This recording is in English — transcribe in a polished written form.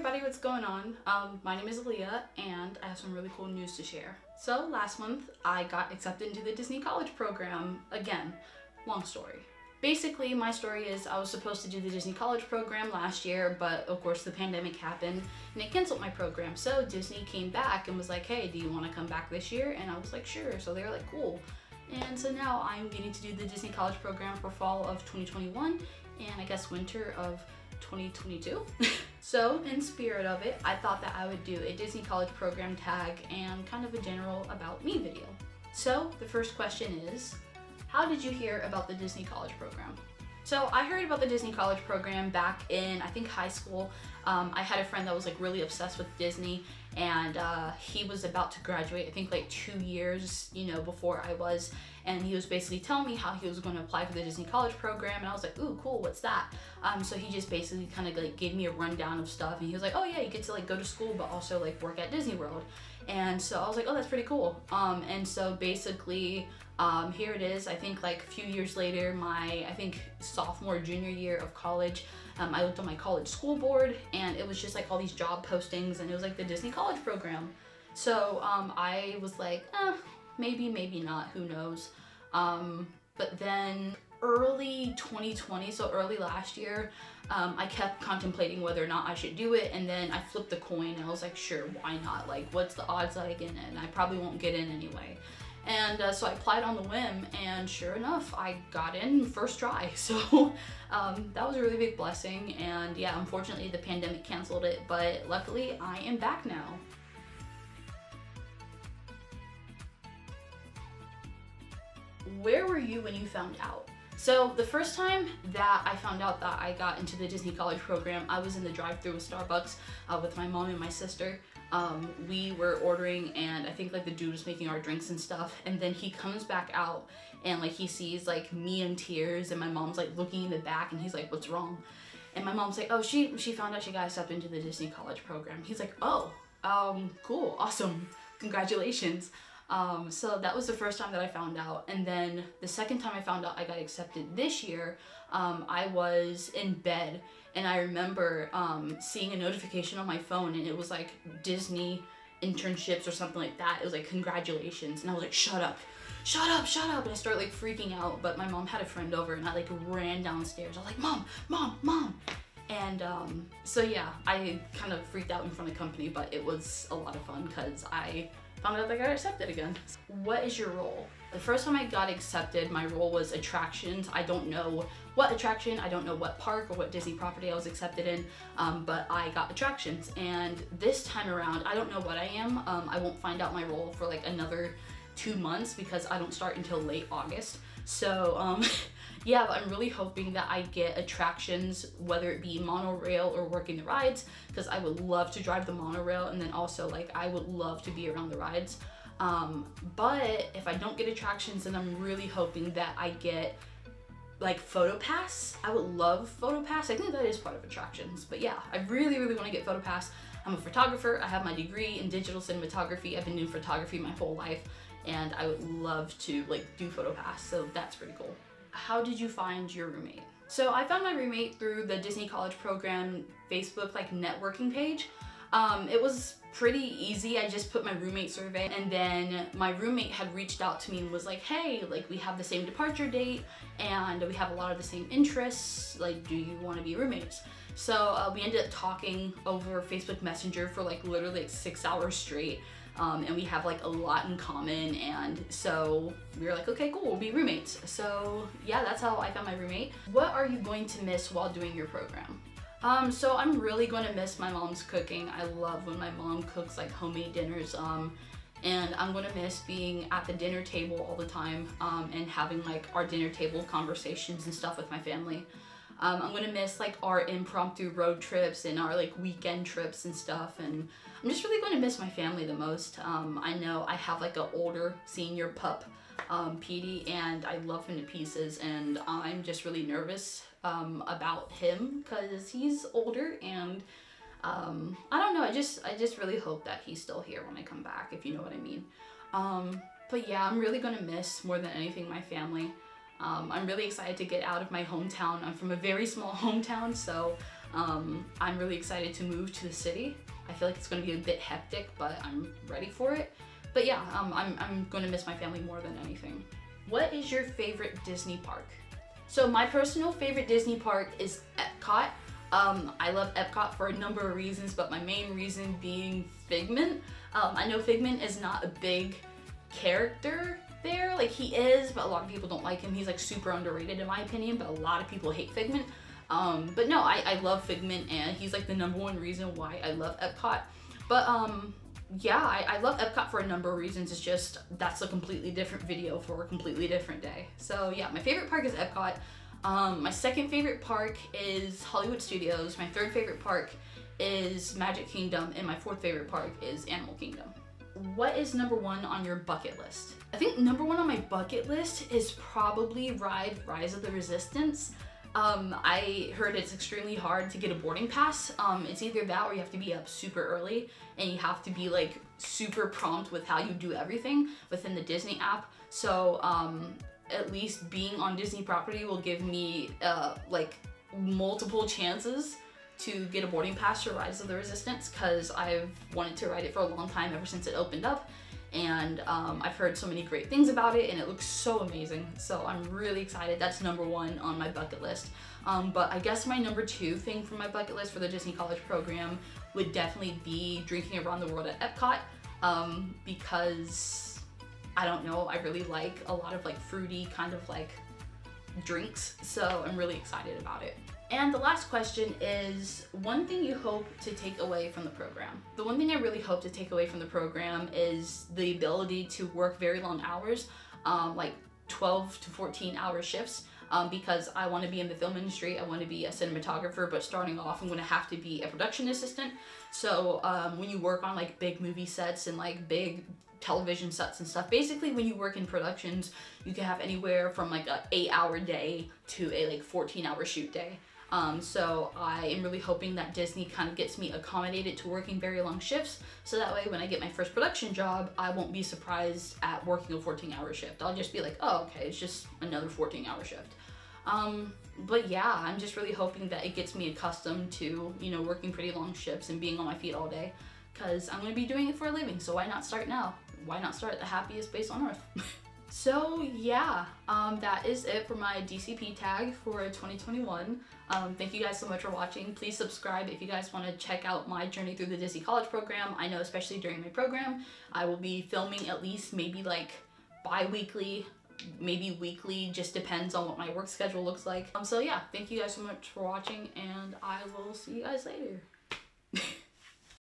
everybody, what's going on? My name is Aaliyah and I have some really cool news to share. So last month I got accepted into the Disney College program again. Long story. Basically, my story is I was supposed to do the Disney College program last year, but of course the pandemic happened and it canceled my program. So Disney came back and was like, hey, do you want to come back this year? And I was like, sure. So they were like, cool. And so now I'm getting to do the Disney College program for fall of 2021 and I guess winter of 2022. So in spirit of it, I thought that I would do a Disney College program tag and kind of a general about me video. So the first question is, how did you hear about the Disney College program? So I heard about the Disney College program back in, I think, high school. I had a friend that was like really obsessed with Disney and he was about to graduate, I think like 2 years, before I was. And he was basically telling me how he was going to apply for the Disney College program. And I was like, ooh, cool, what's that? So he just basically kind of like gave me a rundown of stuff. And he was like, oh yeah, you get to like go to school, but also like work at Disney World. And so I was like, oh, that's pretty cool. And so basically, here it is. I think like a few years later, I think sophomore, junior year of college, I looked on my college school board and it was just like all these job postings and it was like the Disney College program. So I was like, maybe, maybe not, who knows. But then early 2020, so early last year, I kept contemplating whether or not I should do it, and then I flipped the coin and I was like, sure, why not? Like, what's the odds that I get in? I probably won't get in anyway. And so I applied on the whim, and sure enough, I got in first try. So that was a really big blessing, and yeah, unfortunately the pandemic canceled it, but luckily I am back now. Where were you when you found out? So the first time that I found out that I got into the Disney College program, I was in the drive-thru with Starbucks with my mom and my sister. We were ordering and I think like the dude was making our drinks and stuff, and then he comes back out and like he sees like me in tears and my mom's like looking in the back and he's like, what's wrong? And my mom's like, oh, she found out she got accepted into the Disney College program. He's like, oh, cool, awesome, congratulations. So that was the first time that I found out. And then the second time I found out I got accepted this year, I was in bed and I remember seeing a notification on my phone and it was like Disney internships or something like that. It was like congratulations, and I was like, shut up, shut up, shut up. And I started like freaking out, but my mom had a friend over and I like ran downstairs. I was like, mom, mom, mom. And so yeah, I kind of freaked out in front of company, but it was a lot of fun because I found out I got accepted again. What is your role? The first time I got accepted, my role was attractions. I don't know what attraction, I don't know what park or what Disney property I was accepted in, but I got attractions. And this time around, I don't know what I am. I won't find out my role for like another 2 months because I don't start until late August. So yeah, but I'm really hoping that I get attractions, whether it be monorail or working the rides, because I would love to drive the monorail, and then also like I would love to be around the rides. But if I don't get attractions, then I'm really hoping that I get like photo pass. I would love photo pass. I think that is part of attractions, but yeah, I really, really want to get photo pass. I'm a photographer. I have my degree in digital cinematography. I've been doing photography my whole life, and I would love to like do photo pass, so that's pretty cool. How did you find your roommate? So I found my roommate through the Disney College program Facebook like networking page. It was pretty easy. I just put my roommate survey, and then my roommate had reached out to me and was like, hey, like we have the same departure date and we have a lot of the same interests, like do you want to be roommates? So we ended up talking over Facebook Messenger for like literally like 6 hours straight. And we have like a lot in common, and so we were like, okay, cool, we'll be roommates. So yeah, that's how I found my roommate. What are you going to miss while doing your program? So I'm really going to miss my mom's cooking. I love when my mom cooks like homemade dinners, and I'm going to miss being at the dinner table all the time, and having like our dinner table conversations and stuff with my family. I'm gonna miss like our impromptu road trips and our like weekend trips and stuff, and I'm just really gonna miss my family the most. I know I have like an older senior pup, Petey, and I love him to pieces, and I'm just really nervous about him because he's older, and I don't know, I just really hope that he's still here when I come back, if you know what I mean. But yeah, I'm really gonna miss more than anything my family. I'm really excited to get out of my hometown. I'm from a very small hometown, so I'm really excited to move to the city. I feel like it's going to be a bit hectic, but I'm ready for it. But yeah, I'm going to miss my family more than anything. What is your favorite Disney park? So my personal favorite Disney park is Epcot. I love Epcot for a number of reasons, but my main reason being Figment. I know Figment is not a big character there, like he is, but a lot of people don't like him. He's like super underrated in my opinion, but a lot of people hate Figment. But no, I love Figment, and he's like the #1 reason why I love Epcot. But yeah, I love Epcot for a number of reasons. It's just, that's a completely different video for a completely different day. So yeah, my favorite park is Epcot. My second favorite park is Hollywood Studios. My third favorite park is Magic Kingdom, and my fourth favorite park is Animal Kingdom. What is #1 on your bucket list? I think #1 on my bucket list is probably ride Rise of the Resistance. I heard it's extremely hard to get a boarding pass. It's either that or you have to be up super early and you have to be like super prompt with how you do everything within the Disney app. So at least being on Disney property will give me like multiple chances to get a boarding pass for Rise of the Resistance, because I've wanted to ride it for a long time, ever since it opened up. And I've heard so many great things about it, and it looks so amazing. So I'm really excited. That's #1 on my bucket list. But I guess my #2 thing for my bucket list for the Disney College program would definitely be drinking around the world at Epcot, because I don't know, I really like a lot of like fruity kind of like drinks. So I'm really excited about it. And the last question is, one thing you hope to take away from the program. The one thing I really hope to take away from the program is the ability to work very long hours, like 12 to 14 hour shifts, because I want to be in the film industry. I want to be a cinematographer, but starting off I'm going to have to be a production assistant. So when you work on like big movie sets and like big television sets and stuff, basically when you work in productions, you can have anywhere from like an 8-hour day to a like 14-hour shoot day. So I am really hoping that Disney kind of gets me accommodated to working very long shifts, so that way when I get my first production job, I won't be surprised at working a 14-hour shift. I'll just be like, oh, okay, it's just another 14-hour shift. But yeah, I'm just really hoping that it gets me accustomed to, you know, working pretty long shifts and being on my feet all day, because I'm going to be doing it for a living, so why not start now? Why not start at the happiest place on earth? So yeah, that is it for my DCP tag for 2021. Thank you guys so much for watching. Please subscribe if you guys want to check out my journey through the Disney College program. I know especially during my program, I will be filming at least maybe like bi-weekly, maybe weekly, just depends on what my work schedule looks like. So yeah, thank you guys so much for watching, and I will see you guys later.